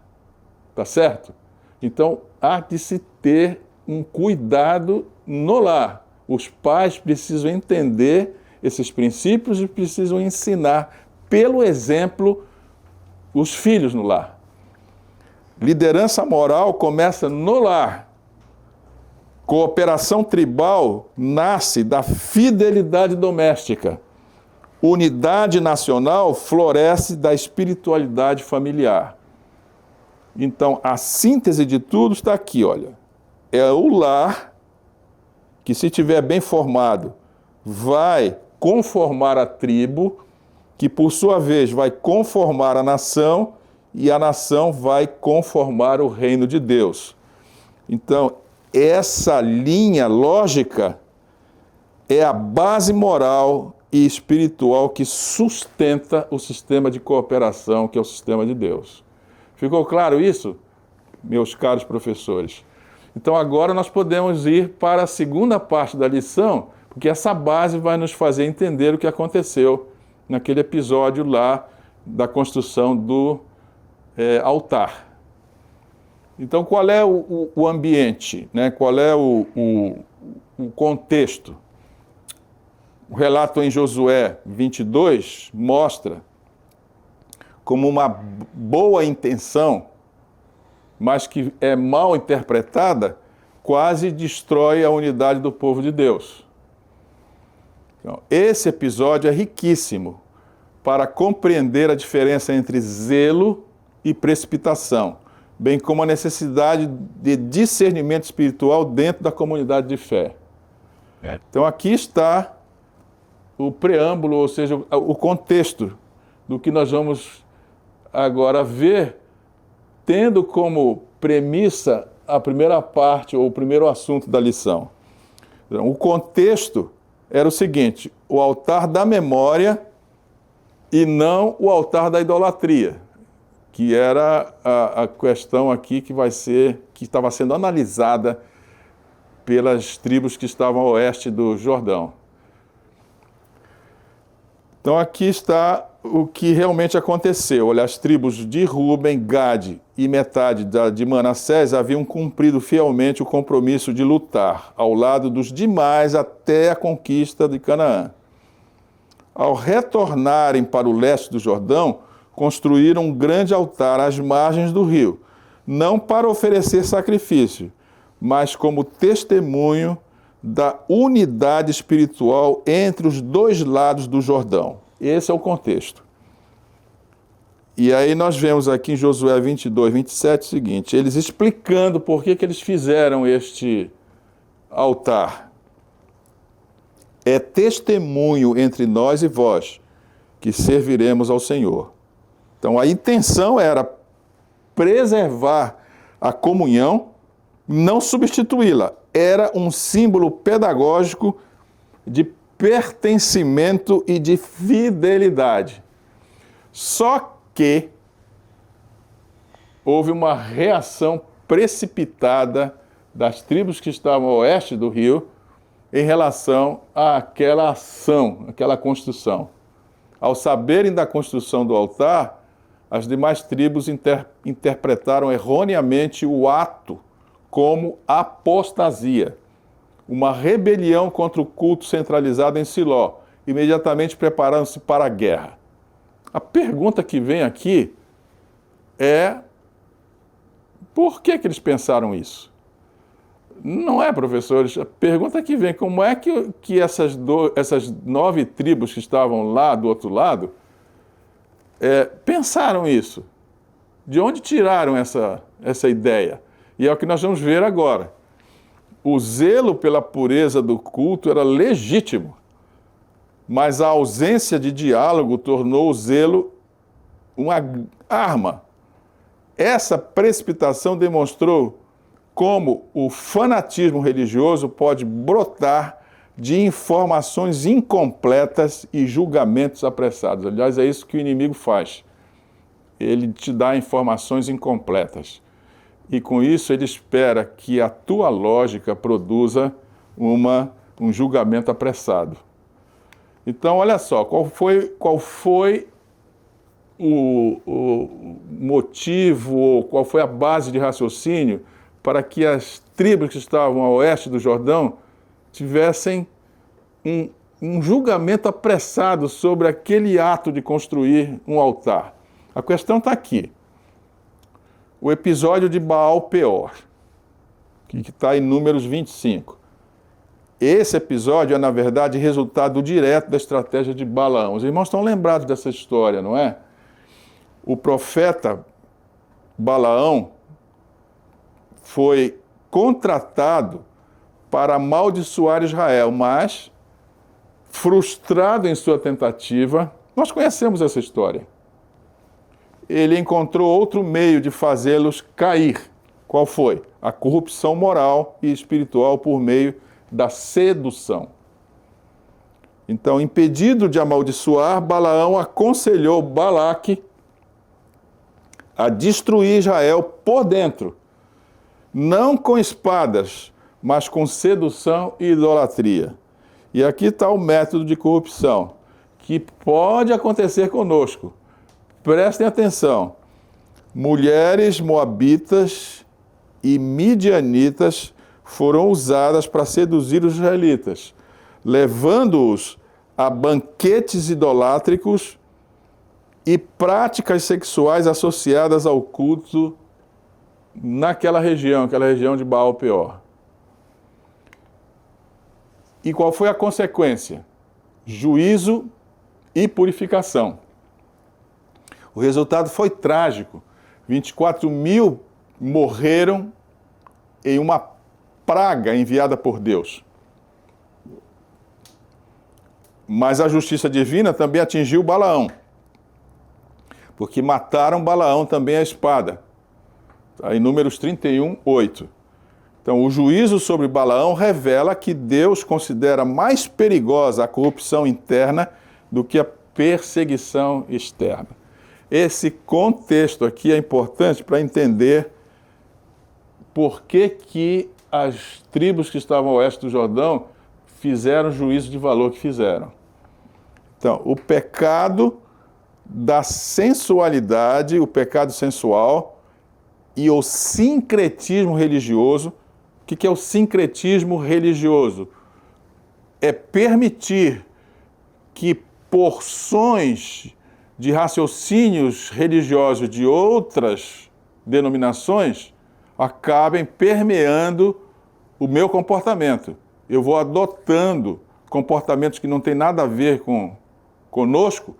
tá certo? Então, há de se ter um cuidado no lar. Os pais precisam entender esses princípios e precisam ensinar, pelo exemplo, os filhos no lar. Liderança moral começa no lar. Cooperação tribal nasce da fidelidade doméstica. Unidade nacional floresce da espiritualidade familiar. Então, a síntese de tudo está aqui, olha. É o lar que, se estiver bem formado, vai conformar a tribo, que, por sua vez, vai conformar a nação, e a nação vai conformar o reino de Deus. Então, essa linha lógica é a base moral e espiritual que sustenta o sistema de cooperação, que é o sistema de Deus. Ficou claro isso, meus caros professores? Então agora nós podemos ir para a segunda parte da lição, porque essa base vai nos fazer entender o que aconteceu naquele episódio lá da construção do altar. Então, qual é o ambiente, né? Qual é o contexto? O relato em Josué 22 mostra como uma boa intenção, mas que é mal interpretada, quase destrói a unidade do povo de Deus. Então, esse episódio é riquíssimo para compreender a diferença entre zelo e precipitação, bem como a necessidade de discernimento espiritual dentro da comunidade de fé. Então aqui está o preâmbulo, ou seja, o contexto do que nós vamos agora ver, tendo como premissa a primeira parte, ou o primeiro assunto da lição. Então, o contexto era o seguinte: o altar da memória e não o altar da idolatria, que era a questão aqui que estava sendo analisada pelas tribos que estavam a oeste do Jordão. Então aqui está o que realmente aconteceu. Olha, as tribos de Ruben, Gade e metade de Manassés haviam cumprido fielmente o compromisso de lutar ao lado dos demais até a conquista de Canaã. Ao retornarem para o leste do Jordão, construíram um grande altar às margens do rio, não para oferecer sacrifício, mas como testemunho da unidade espiritual entre os dois lados do Jordão. Esse é o contexto. E aí nós vemos aqui em Josué 22, 27 o seguinte: eles explicando por que eles fizeram este altar. É testemunho entre nós e vós que serviremos ao Senhor. Então a intenção era preservar a comunhão, não substituí-la. Era um símbolo pedagógico de pertencimento e de fidelidade. Só que houve uma reação precipitada das tribos que estavam a oeste do rio em relação àquela ação, àquela construção. Ao saberem da construção do altar, as demais tribos interpretaram erroneamente o ato como apostasia, uma rebelião contra o culto centralizado em Siló, imediatamente preparando-se para a guerra. A pergunta que vem aqui é: por que eles pensaram isso? Não é, professores? A pergunta que vem: como é que essas 9 tribos que estavam lá do outro lado pensaram isso? De onde tiraram essa ideia? E é o que nós vamos ver agora. O zelo pela pureza do culto era legítimo, mas a ausência de diálogo tornou o zelo uma arma. Essa precipitação demonstrou como o fanatismo religioso pode brotar de informações incompletas e julgamentos apressados. Aliás, é isso que o inimigo faz. Ele te dá informações incompletas. E com isso ele espera que a tua lógica produza um julgamento apressado. Então, olha só, qual foi o motivo, ou qual foi a base de raciocínio para que as tribos que estavam a oeste do Jordão tivessem um julgamento apressado sobre aquele ato de construir um altar? A questão está aqui. O episódio de Baal-Peor, que está em Números 25. Esse episódio é, na verdade, resultado direto da estratégia de Balaão. Os irmãos estão lembrados dessa história, não é? O profeta Balaão foi contratado para amaldiçoar Israel, mas, frustrado em sua tentativa, nós conhecemos essa história. Ele encontrou outro meio de fazê-los cair. Qual foi? A corrupção moral e espiritual por meio da sedução. Então, impedido de amaldiçoar, Balaão aconselhou Balaque a destruir Israel por dentro, não com espadas, mas com sedução e idolatria. E aqui está o método de corrupção, que pode acontecer conosco. Prestem atenção. Mulheres moabitas e midianitas foram usadas para seduzir os israelitas, levando-os a banquetes idolátricos e práticas sexuais associadas ao culto naquela região, aquela região de Baal-Peor. E qual foi a consequência? Juízo e purificação. O resultado foi trágico. 24 mil morreram em uma praga enviada por Deus. Mas a justiça divina também atingiu Balaão, porque mataram Balaão também à espada. Está em Números 31, 8. Então, o juízo sobre Balaão revela que Deus considera mais perigosa a corrupção interna do que a perseguição externa. Esse contexto aqui é importante para entender por que as tribos que estavam ao oeste do Jordão fizeram o juízo de valor que fizeram. Então, o pecado da sensualidade, o pecado sensual e o sincretismo religioso. O que é o sincretismo religioso? É permitir que porções de raciocínios religiosos de outras denominações acabem permeando o meu comportamento. Eu vou adotando comportamentos que não têm nada a ver conosco,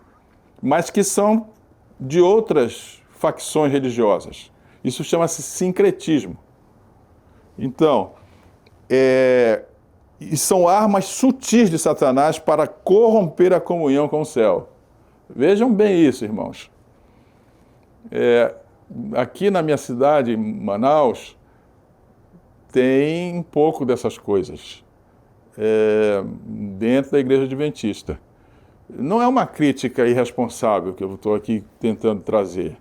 mas que são de outras facções religiosas. Isso chama-se sincretismo. Então, e são armas sutis de Satanás para corromper a comunhão com o céu. Vejam bem isso, irmãos. Aqui na minha cidade, Manaus, tem um pouco dessas coisas dentro da Igreja Adventista. Não é uma crítica irresponsável que eu estou aqui tentando trazer,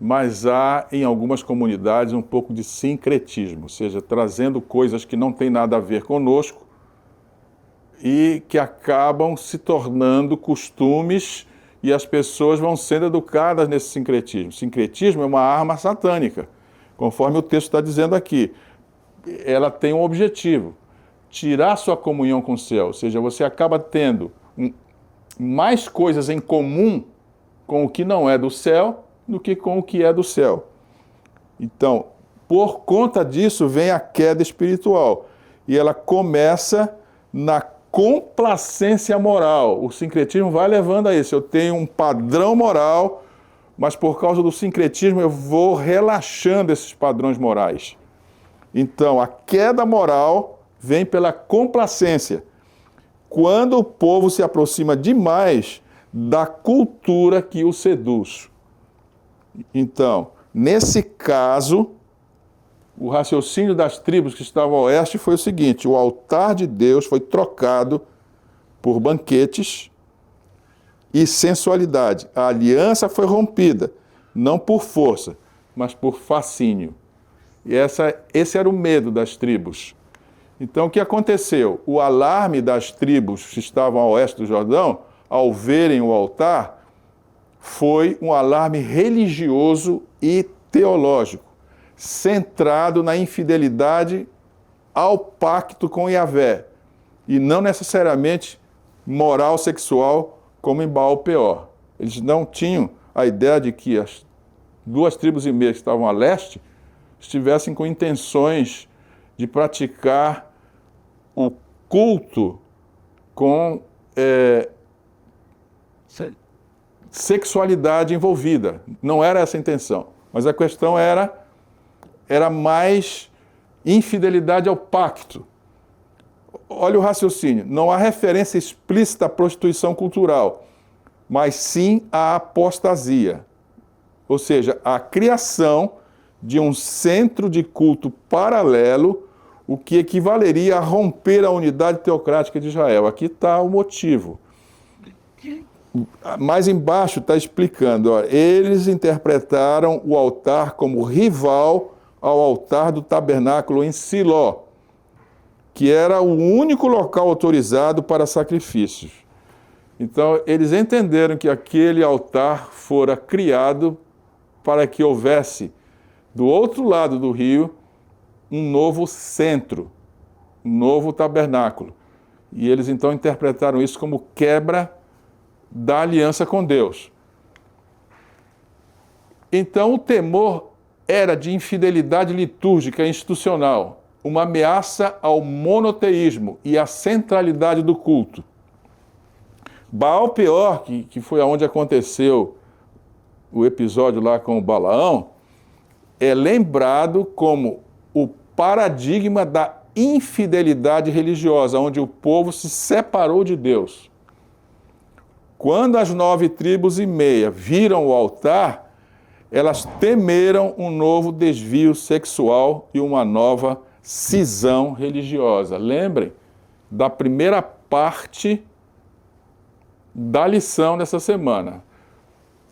mas há em algumas comunidades um pouco de sincretismo, ou seja, trazendo coisas que não têm nada a ver conosco e que acabam se tornando costumes e as pessoas vão sendo educadas nesse sincretismo. Sincretismo é uma arma satânica, conforme o texto está dizendo aqui. Ela tem um objetivo, tirar sua comunhão com o céu, ou seja, você acaba tendo mais coisas em comum com o que não é do céu do que com o que é do céu. Então, por conta disso, vem a queda espiritual. E ela começa na complacência moral. O sincretismo vai levando a isso. Eu tenho um padrão moral, mas por causa do sincretismo eu vou relaxando esses padrões morais. Então, a queda moral vem pela complacência. Quando o povo se aproxima demais da cultura que o seduz. Então, nesse caso, o raciocínio das tribos que estavam ao oeste foi o seguinte: o altar de Deus foi trocado por banquetes e sensualidade. A aliança foi rompida, não por força, mas por fascínio. E esse era o medo das tribos. Então, o que aconteceu? O alarme das tribos que estavam ao oeste do Jordão, ao verem o altar, foi um alarme religioso e teológico, centrado na infidelidade ao pacto com Yahvé, e não necessariamente moral sexual como em Baal-Peor. Eles não tinham a ideia de que as 2,5 tribos que estavam a leste estivessem com intenções de praticar o culto com sexualidade envolvida. Não era essa a intenção. Mas a questão era mais infidelidade ao pacto. Olha o raciocínio. Não há referência explícita à prostituição cultural, mas sim à apostasia. Ou seja, a criação de um centro de culto paralelo, o que equivaleria a romper a unidade teocrática de Israel. Aqui está o motivo. Mais embaixo está explicando, ó, eles interpretaram o altar como rival ao altar do tabernáculo em Siló, que era o único local autorizado para sacrifícios. Então, eles entenderam que aquele altar fora criado para que houvesse, do outro lado do rio, um novo centro, um novo tabernáculo. E eles então interpretaram isso como quebra da aliança com Deus. Então, o temor era de infidelidade litúrgica e institucional, uma ameaça ao monoteísmo e à centralidade do culto. Baal-Peor, que foi onde aconteceu o episódio lá com o Balaão, é lembrado como o paradigma da infidelidade religiosa, onde o povo se separou de Deus. Quando as 9,5 tribos viram o altar, elas temeram um novo desvio sexual e uma nova cisão religiosa. Lembrem da primeira parte da lição dessa semana.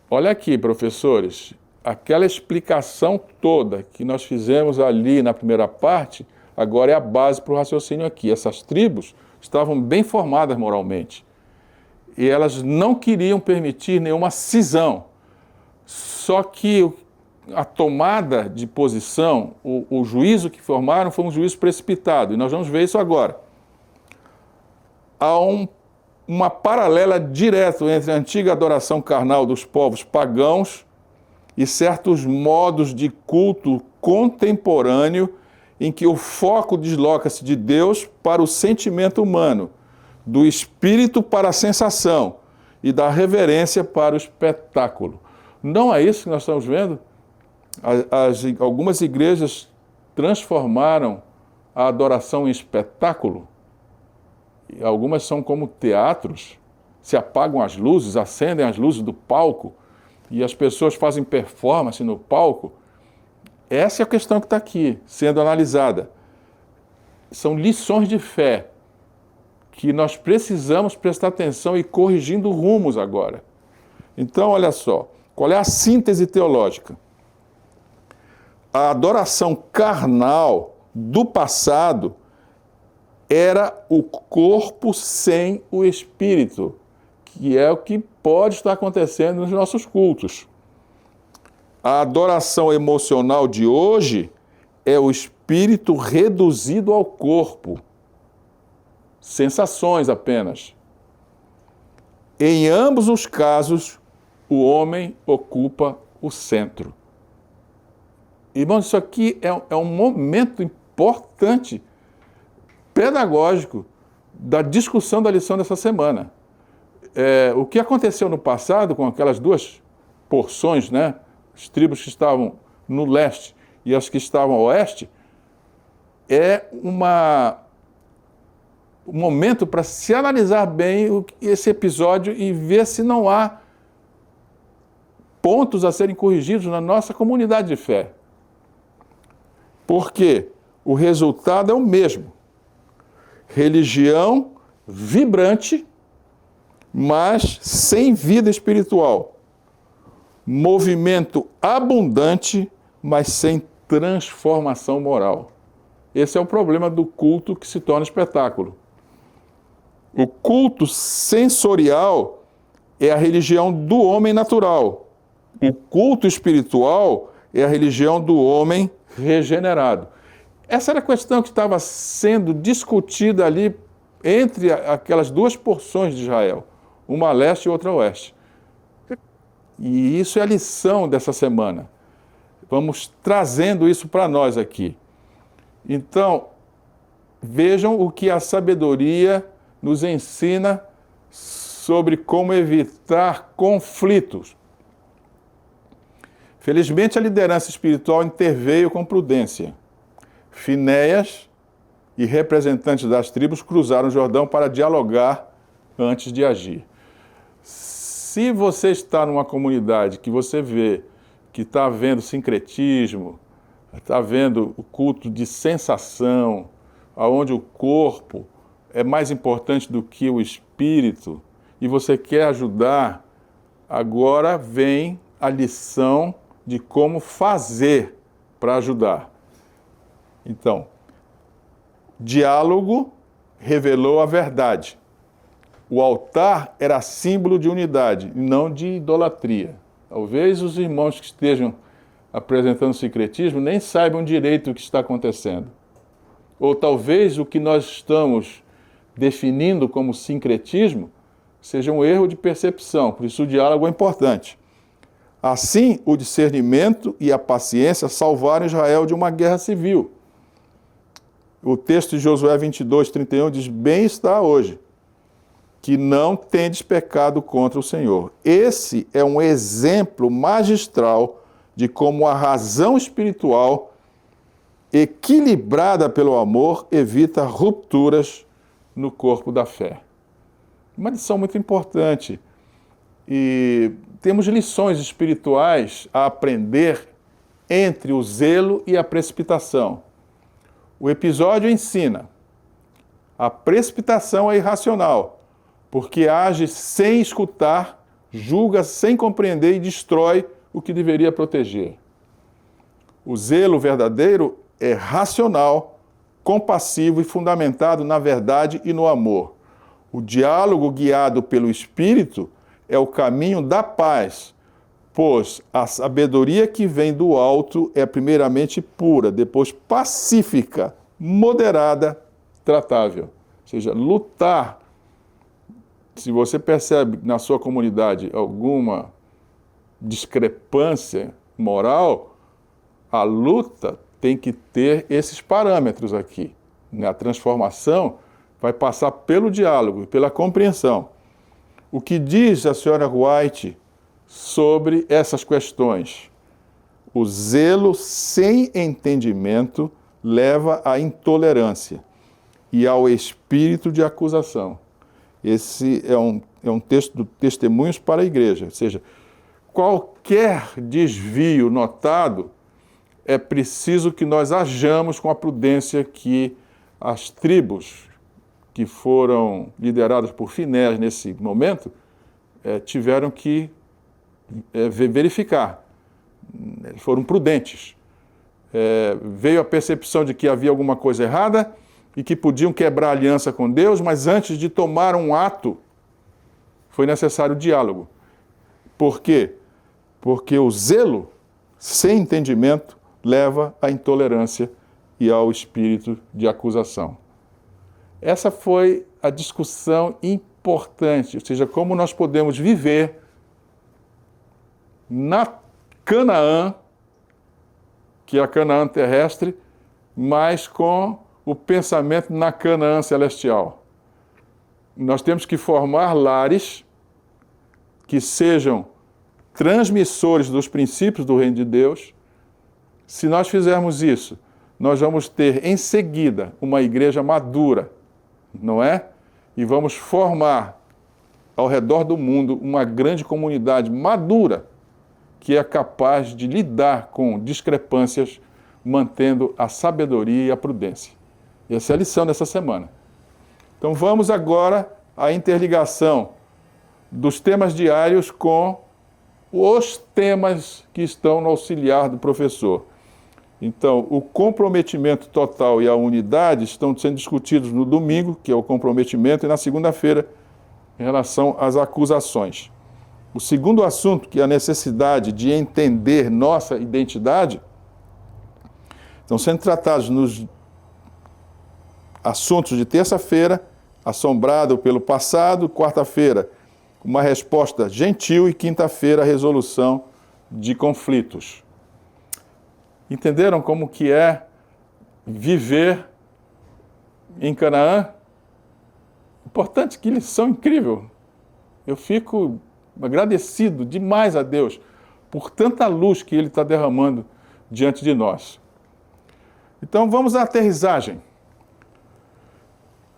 Olha aqui, professores, aquela explicação toda que nós fizemos ali na primeira parte, agora é a base para o raciocínio aqui. Essas tribos estavam bem formadas moralmente e elas não queriam permitir nenhuma cisão. Só que a tomada de posição, o juízo que formaram foi um juízo precipitado, e nós vamos ver isso agora. Há uma paralela direta entre a antiga adoração carnal dos povos pagãos e certos modos de culto contemporâneo em que o foco desloca-se de Deus para o sentimento humano, do espírito para a sensação e da reverência para o espetáculo. Não é isso que nós estamos vendo? Algumas igrejas transformaram a adoração em espetáculo. Algumas são como teatros, se apagam as luzes, acendem as luzes do palco e as pessoas fazem performance no palco. Essa é a questão que está aqui, sendo analisada. São lições de fé que nós precisamos prestar atenção e ir corrigindo rumos agora. Então, olha só, qual é a síntese teológica? a adoração carnal do passado era o corpo sem o espírito, que é o que pode estar acontecendo nos nossos cultos. A adoração emocional de hoje é o espírito reduzido ao corpo. Sensações apenas. Em ambos os casos, o homem ocupa o centro. Irmãos, isso aqui é um momento importante, pedagógico, da discussão da lição dessa semana. O que aconteceu no passado com aquelas duas porções, né? As tribos que estavam no leste e as que estavam ao oeste, é um momento para se analisar bem esse episódio e ver se não há pontos a serem corrigidos na nossa comunidade de fé. Porque o resultado é o mesmo. Religião vibrante, mas sem vida espiritual. Movimento abundante, mas sem transformação moral. Esse é o problema do culto que se torna espetáculo. O culto sensorial é a religião do homem natural. O culto espiritual é a religião do homem regenerado. Essa era a questão que estava sendo discutida ali entre aquelas duas porções de Israel, uma a leste e outra a oeste. E isso é a lição dessa semana. Vamos trazendo isso para nós aqui. Então, vejam o que a sabedoria nos ensina sobre como evitar conflitos. Felizmente, a liderança espiritual interveio com prudência. Finéias e representantes das tribos cruzaram o Jordão para dialogar antes de agir. Se você está numa comunidade que você vê que está havendo sincretismo, está havendo o culto de sensação, onde o corpo é mais importante do que o espírito, e você quer ajudar, agora vem a lição de como fazer para ajudar. Então, diálogo revelou a verdade. O altar era símbolo de unidade e não de idolatria. Talvez os irmãos que estejam apresentando sincretismo nem saibam direito o que está acontecendo. Ou talvez o que nós estamos definindo como sincretismo seja um erro de percepção, por isso o diálogo é importante. Assim, o discernimento e a paciência salvaram Israel de uma guerra civil. O texto de Josué 22:31 diz: bem está hoje, que não tendes pecado contra o Senhor. Esse é um exemplo magistral de como a razão espiritual, equilibrada pelo amor, evita rupturas no corpo da fé. Uma lição muito importante. E temos lições espirituais a aprender entre o zelo e a precipitação. O episódio ensina: a precipitação é irracional, porque age sem escutar, julga sem compreender e destrói o que deveria proteger. O zelo verdadeiro é racional, compassivo e fundamentado na verdade e no amor. O diálogo guiado pelo Espírito é o caminho da paz, pois a sabedoria que vem do alto é primeiramente pura, depois pacífica, moderada, tratável. Ou seja, lutar. Se você percebe na sua comunidade alguma discrepância moral, a luta tem que ter esses parâmetros aqui. A transformação vai passar pelo diálogo e pela compreensão. O que diz a senhora White sobre essas questões? O zelo sem entendimento leva à intolerância e ao espírito de acusação. Esse é um texto do Testemunhos para a Igreja. Ou seja, qualquer desvio notado, é preciso que nós hajamos com a prudência que as tribos que foram lideradas por Finéias nesse momento tiveram que verificar. Eles foram prudentes. veio a percepção de que havia alguma coisa errada e que podiam quebrar a aliança com Deus, mas antes de tomar um ato, foi necessário diálogo. Por quê? Porque o zelo, sem entendimento, leva à intolerância e ao espírito de acusação. Essa foi a discussão importante, ou seja, como nós podemos viver na Canaã, que é a Canaã terrestre, mas com o pensamento na Canaã celestial. Nós temos que formar lares que sejam transmissores dos princípios do Reino de Deus. Se nós fizermos isso, nós vamos ter em seguida uma igreja madura, não é? E vamos formar ao redor do mundo uma grande comunidade madura que é capaz de lidar com discrepâncias, mantendo a sabedoria e a prudência. Essa é a lição dessa semana. Então vamos agora à interligação dos temas diários com os temas que estão no auxiliar do professor. Então, o comprometimento total e a unidade estão sendo discutidos no domingo, que é o comprometimento, e na segunda-feira, em relação às acusações. O segundo assunto, que é a necessidade de entender nossa identidade, estão sendo tratados nos assuntos de terça-feira, assombrado pelo passado, quarta-feira, uma resposta gentil e quinta-feira, a resolução de conflitos. Entenderam como que é viver em Canaã? Importante, que lição incrível. Eu fico agradecido demais a Deus por tanta luz que Ele está derramando diante de nós. Então vamos à aterrissagem.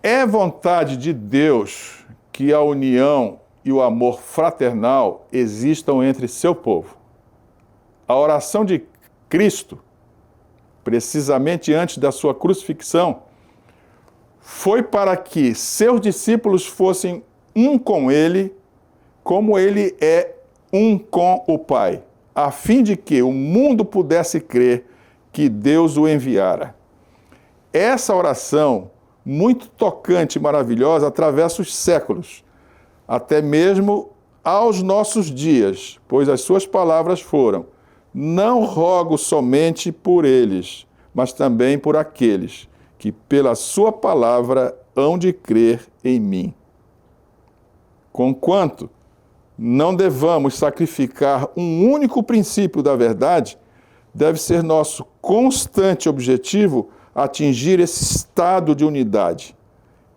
É vontade de Deus que a união e o amor fraternal existam entre seu povo. A oração de Cristo, precisamente antes da sua crucifixão, foi para que seus discípulos fossem um com Ele, como Ele é um com o Pai, a fim de que o mundo pudesse crer que Deus o enviara. Essa oração, muito tocante e maravilhosa, atravessa os séculos, até mesmo aos nossos dias, pois as suas palavras foram: não rogo somente por eles, mas também por aqueles que pela sua palavra hão de crer em mim. Conquanto não devamos sacrificar um único princípio da verdade, deve ser nosso constante objetivo atingir esse estado de unidade.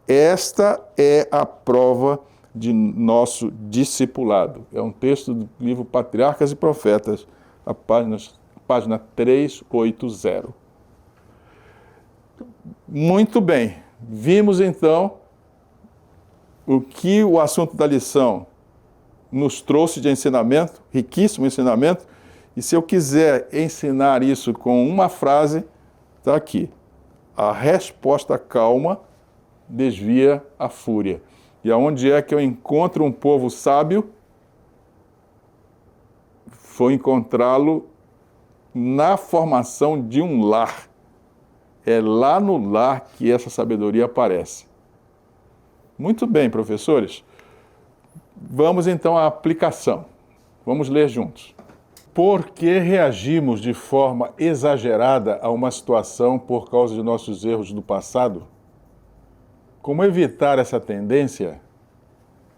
Esta é a prova de nosso discipulado. É um texto do livro Patriarcas e Profetas, a página 380. Muito bem, vimos então o que o assunto da lição nos trouxe de ensinamento, riquíssimo ensinamento, e se eu quiser ensinar isso com uma frase, está aqui: a resposta calma desvia a fúria. E aonde é que eu encontro um povo sábio? Vou encontrá-lo na formação de um lar. É lá no lar que essa sabedoria aparece. Muito bem, professores. Vamos então à aplicação. Vamos ler juntos. Por que reagimos de forma exagerada a uma situação por causa de nossos erros do passado? Como evitar essa tendência?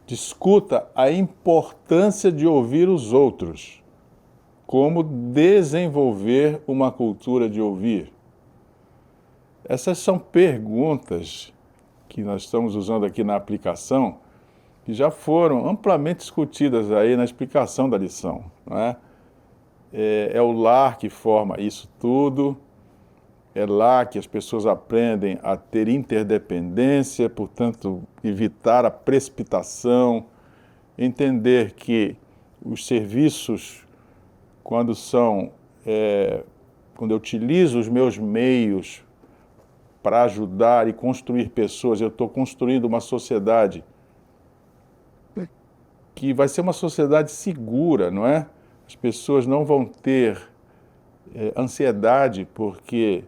Discuta a importância de ouvir os outros. Como desenvolver uma cultura de ouvir? Essas são perguntas que nós estamos usando aqui na aplicação, que já foram amplamente discutidas aí na explicação da lição, não é? É o lar que forma isso tudo, é lá que as pessoas aprendem a ter interdependência, portanto, evitar a precipitação, entender que os serviços, quando eu utilizo os meus meios para ajudar e construir pessoas, eu estou construindo uma sociedade que vai ser uma sociedade segura, não é? As pessoas não vão ter ansiedade, porque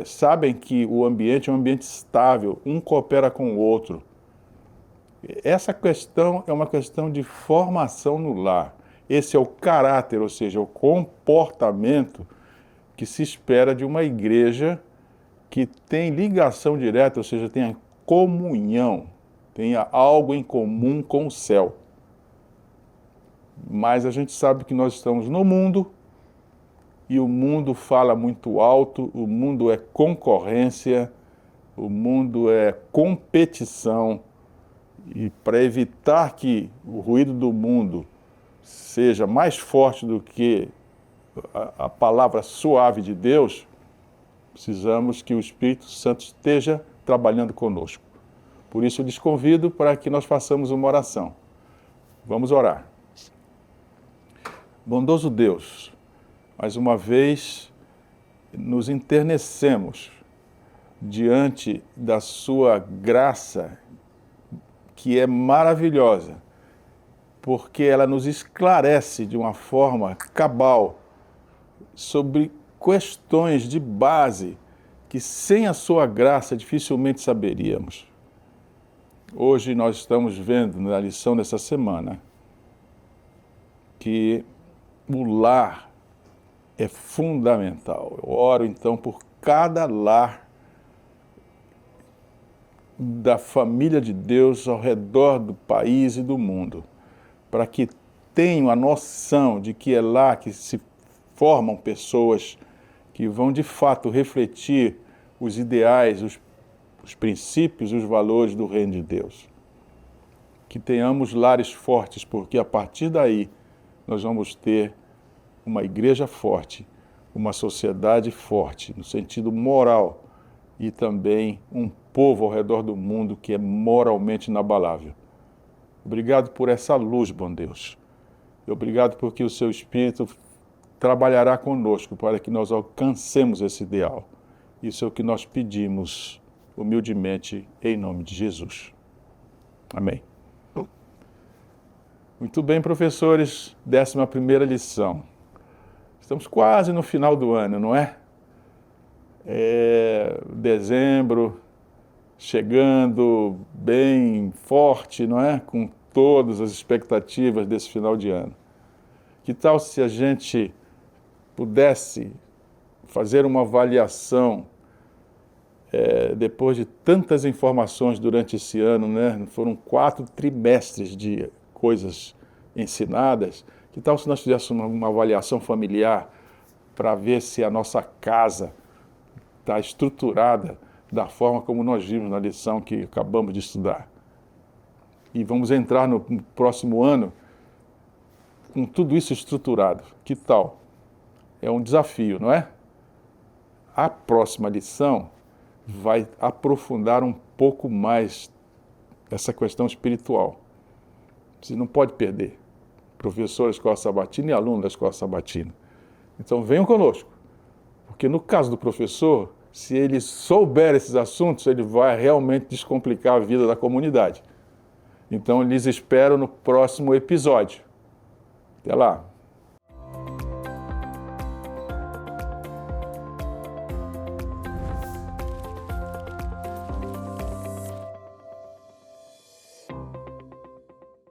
sabem que o ambiente é um ambiente estável, um coopera com o outro. Essa questão é uma questão de formação no lar. Esse é o caráter, ou seja, o comportamento que se espera de uma igreja que tem ligação direta, ou seja, tenha comunhão, tenha algo em comum com o céu. Mas a gente sabe que nós estamos no mundo e o mundo fala muito alto, o mundo é concorrência, o mundo é competição. E para evitar que o ruído do mundo seja mais forte do que a palavra suave de Deus, precisamos que o Espírito Santo esteja trabalhando conosco. Por isso eu lhes convido para que nós façamos uma oração. Vamos orar. Bondoso Deus, mais uma vez nos enternecemos diante da sua graça, que é maravilhosa, porque ela nos esclarece de uma forma cabal sobre questões de base que sem a sua graça dificilmente saberíamos. Hoje nós estamos vendo na lição dessa semana que o lar é fundamental. Eu oro então por cada lar da família de Deus ao redor do país e do mundo, para que tenham a noção de que é lá que se formam pessoas que vão de fato refletir os ideais, os princípios, os valores do reino de Deus. Que tenhamos lares fortes, porque a partir daí nós vamos ter uma igreja forte, uma sociedade forte, no sentido moral, e também um povo ao redor do mundo que é moralmente inabalável. Obrigado por essa luz, bom Deus. E obrigado porque o seu Espírito trabalhará conosco para que nós alcancemos esse ideal. Isso é o que nós pedimos humildemente em nome de Jesus. Amém. Muito bem, professores, 11ª lição. Estamos quase no final do ano, não é? Dezembro chegando bem forte, não é? Com todas as expectativas desse final de ano. Que tal se a gente pudesse fazer uma avaliação depois de tantas informações durante esse ano, né? Foram 4 trimestres de coisas ensinadas. Que tal se nós fizéssemos uma avaliação familiar para ver se a nossa casa está estruturada da forma como nós vimos na lição que acabamos de estudar? E vamos entrar no próximo ano com tudo isso estruturado. Que tal? É um desafio, não é? A próxima lição vai aprofundar um pouco mais essa questão espiritual. Você não pode perder. Professor da Escola Sabatina e aluno da Escola Sabatina. Então venham conosco, porque no caso do professor, se ele souber esses assuntos, ele vai realmente descomplicar a vida da comunidade. Então, lhes espero no próximo episódio. Até lá!